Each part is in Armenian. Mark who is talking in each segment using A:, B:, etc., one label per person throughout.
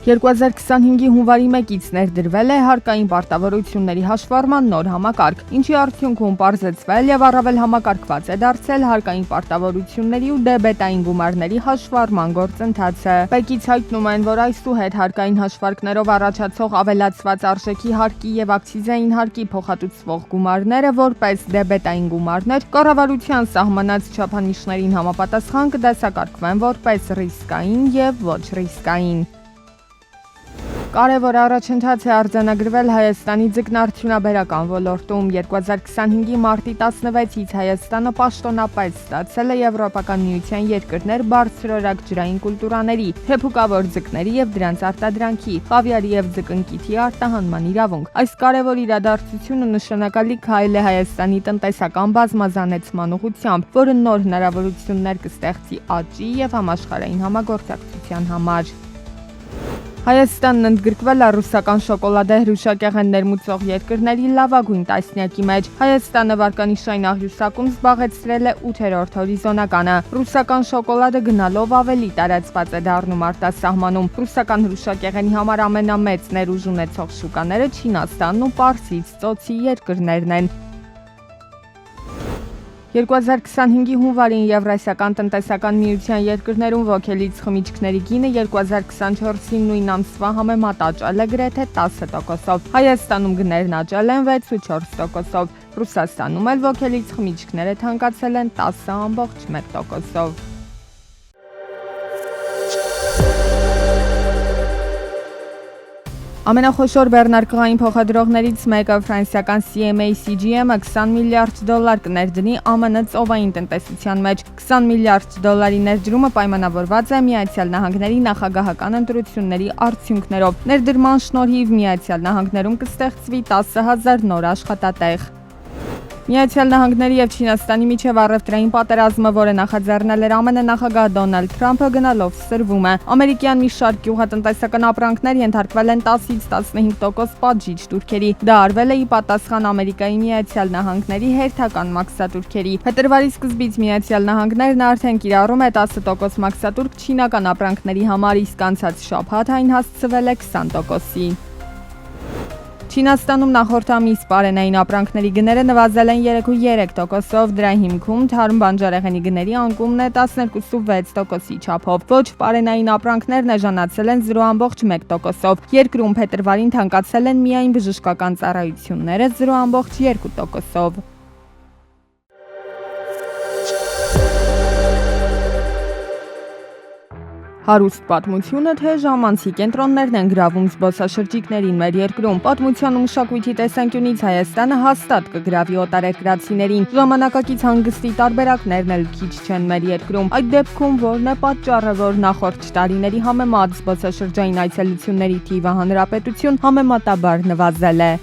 A: 2025-ի հունվարի 1-ից ներդրվել է հարկային պարտավորությունների հաշվառման նոր համակարգ, ինչի արդյունքում պարզեցվել եւ առավել համակարգված է դարձել հարկային պարտավորությունների ու դեբետային գումարների հաշվառման գործընթացը։ Բեկից հայտնում են, որ այսուհետ հարկային հաշվարկներով առաջացող ավելացված արժեքի հարկի եւ ակցիզային հարկի փոխհատուցվող գումարները որպես դեբետային գումարներ կառավարության սահմանած չափանիշներին համապատասխան կդասակարգվեն որպես ռիսկային եւ ոչ ռիսկային։ Կարևոր առաջընթաց է արձանագրվել Հայաստանի ձկնարդյունաբերական ոլորտում։ 2025-ի մարտի 16-ից Հայաստանը պաշտոնապես ստացել է Եվրոպական միության երկրներ բարձրորակ ջրային կուլտուրաների, թեփուկավոր ձկների եւ դրանց արտադրանքի, խավիարի եւ ձկնկիթի արտահանման իրավունք։ Այս կարևոր իրադարձությունը նշանակալի քայլ է Հայաստանի տնտեսական բազմազանեցման ուղղությամբ, որը նոր հնարավորություններ կստեղծի աճի եւ համաշխարհային համագործակցության համար։ Հայաստանն ընդգրկվել է ռուսական շոկոլադե հրուշակեղեն ներմուծող երկրների լավագույն տասնյակի մեջ։ Հայաստանը վարկանիշային աղյուսակում զբաղեցրել է 8-րդ հորիզոնականը։ Ռուսական շոկոլադը գնալով ավելի տարածված է դառնում արտասահմանում։ Ռուսական հրուշակեղենի համար ամենամեծ ներուժ ունեցող շուկաները Չինաստանն ու Պարսից ծոցի երկրներն են։ 2025-ի հունվարին Եվրասիական տնտեսական միության երկրներում ոգելից խմիչքների գինը 2024-ի նույն ամսվա համեմատ աճել է գրեթե 10%-ով։ Հայաստանում գներն աճել են 6.4%-ով։ Ռուսաստանում էլ ոգելից խմիչքները թանկացել են 10.1%-ով։ Ամենախոշոր բեռնարկղային փոխադրողներից մեկը ֆրանսիական CMA CGM-ը $20 միլիարդ կներդնի ԱՄՆ ծովային տնտեսության մեջ։ $20 միլիարդ ներդրումը պայմանավորված է Միացյալ Նահանգների նախագահական ընտրությունների արդյունքներով։ Ներդրման շնորհիվ Միացյալ Նահանգներում կստեղծվի 10,000 նոր աշխատատեղ։ Միացյալ Նահանգների եւ Չինաստանի միջև առևտրային պատերազմը, որը նախաձեռնել էր ԱՄՆ նախագահ Դոնալդ Թրամփը, գնալով սրվում է։ Ամերիկյան մի շարք գյուղատնտեսական ապրանքներ ենթարկվել են 10-ից 15% պատժիչ տուրքերի։ Դա արվել է ի պատասխան Ամերիկայի Միացյալ Նահանգների հերթական մաքսատուրքերի։ Փետրվարի սկզբից Միացյալ Նահանգներն արդեն կիրառում է 10% մաքսատուրք չինական ապրանքների համար, իսկ անցած շաբաթ այն հասցվել է 20%-ի։ Չինաստանում նախորդ ամիս պարենային ապրանքների գները նվազել են 3.3%-ով, դրա հիմքում թարմ բանջարեղենի գների անկումն է 12.6%-ի չափով։ Ոչ պարենային ապրանքներն էժանացել են 0.1%-ով։ Երկրում փետրվարին թանկացել են միայն բժշկական ծառայությունները 0.2%-ով։ Հարուստ պատմությունը, թե ժամանցի կենտրոններն են գրավում զբոսաշրջիկներին մեր երկրում։ Պատմության ու մշակույթի տեսանկյունից Հայաստանը հաստատ կգրավի օտարերկրացիներին։ Ժամանակակից հանգստի տարբերակներն էլ քիչ չեն մեր երկրում։ Այդ դեպքում ո՞րն է պատճառը, որ նախորդ տարիների համեմատ զբոսաշրջային այցելությունների թիվը հանրապետություն համեմատաբար նվազել է։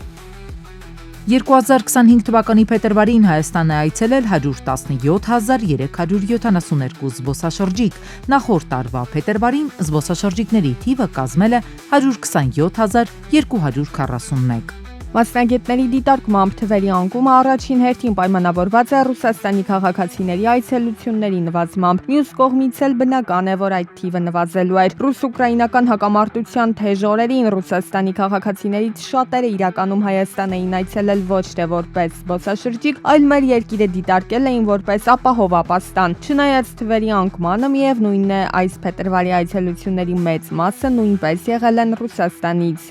B: 2025 թվականի փետրվարին Հայաստան է այցելել 117,372 զբոսաշրջիկ։ Նախորդ տարվա փետրվարին զբոսաշրջիկների թիվը կազմել է 127,241։
A: Մասնագետների դիտարկմամբ թվերի անկումը առաջին հերթին պայմանավորված է Ռուսաստանի քաղաքացիների այցելությունների նվազմամբ։ Մյուս կողմից էլ բնական է, որ այդ թիվը նվազելու էր։ Ռուս-ուկրաինական հակամարտության թեժ օրերին Ռուսաստանի քաղաքացիներից շատերը իրականում Հայաստան էին այցելել ոչ թե որպես զբոսաշրջիկ, այլ մեր երկիրը դիտարկել էին որպես ապահով ապաստան։ Չնայած թվերի անկմանը, միևնույն է, այս փետրվարի այցելությունների մեծ մասը նույնպես եղել են Ռուսաստանից։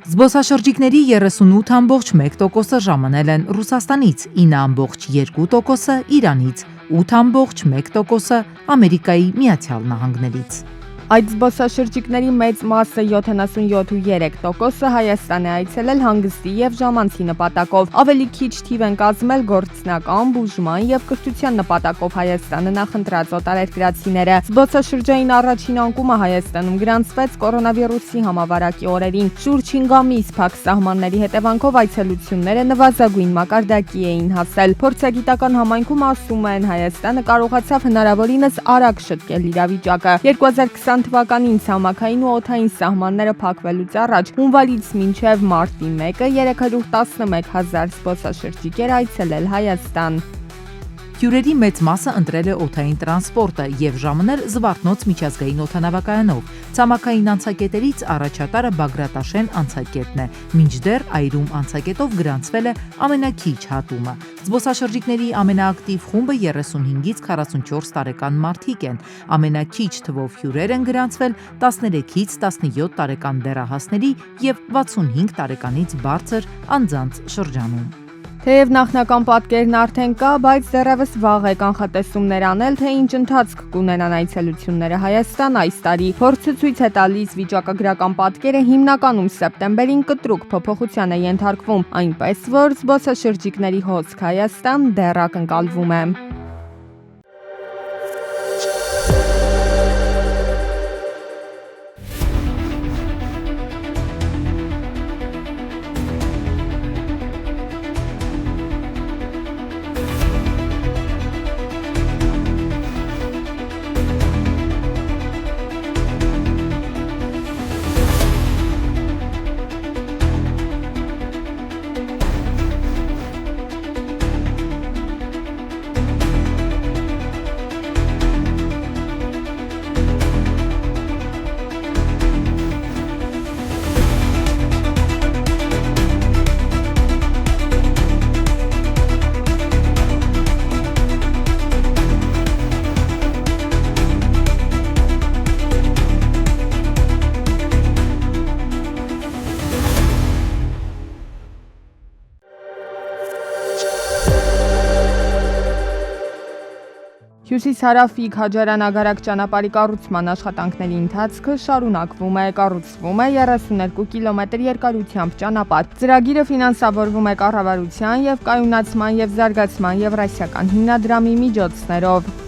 B: Զբոսաշրջիկների 38.1%-ը ժամանել են Ռուսաստանից, 9.2%-ը Իրանից, 8.1%-ը Ամերիկայի Միացյալ Նահանգներից։
A: Այդ զբոսաշրջիկների մեծ մասը 77.3%-ը Հայաստան է այցելել հանգստի եւ ժամանցի նպատակով։ Ավելի քիչ թիվ են կազմել գործնական, բուժման եւ կրթության նպատակով Հայաստանը նախընտրած օտարերկրացիները։ Զբոսաշրջային առաջին անկումը Հայաստանում գրանցվեց կորոնավիրուսի համավարակի օրերին։ Շուրջ 5 ամիս փակ սահմանների հետևանքով այցելությունները նվազագույն մակարդակի էին հասել։ Փորձագիտական համայնքում ասում են, Հայաստանը կարողացավ հնարավորինս արագ շտկել իրավիճակը։ 2020 թվականին ցամաքային ու օդային սահմանները փակվելուց առաջ հունվարից մինչև մարտի 1-ը 311,000 զբոսաշրջիկ էր այցելել Հայաստան։
B: Հյուրերի մեծ մասը ընտրել է օդային տրանսպորտը եւ ժամանել Զվարթնոց միջազգային օդանավակայանով։ Ցամաքային անցակետերից առաջատարը Բագրատաշեն անցակետն է, մինչդեռ այրում անցակետով գրանցվել է ամենակիչ հատումը։ Զբոսաշրջիկների ամենաակտիվ խումբը 35-ից 44 տարեկան մարդիկ են։ Ամենակիչ թվով հյուրեր են գրանցվել 13-ից 17 տարեկան դեռահասների եւ 65 տարեկանից բարձր անձանց շրջանում։
A: Թեև նախնական պատկերն արդեն կա, բայց դեռևս վաղ է կանխատեսումներ անել, թե ինչ ընթացք կունենան այցելությունները Հայաստան այս տարի։ Փորձը ցույց է տալիս վիճակագրական պատկերը հիմնականում սեպտեմբերին կտրուկ փոփոխության է ենթարկվում, այնպես որ զբոսաշրջիկների հոսք Հայաստան դեռ ակնկալվում է։ Հյուսիս-հարավ Քաջարան-Ագարակ ճանապարհի կառուցման աշխատանքների ընթացքը շարունակվում է, կառուցվում է 32 կիլոմետր երկարությամբ ճանապարհ։ Ծրագիրը ֆինանսավորվում է կառավարության եւ կայունացման եւ զարգացման եվրասիական հիմնադրամի միջոցներով։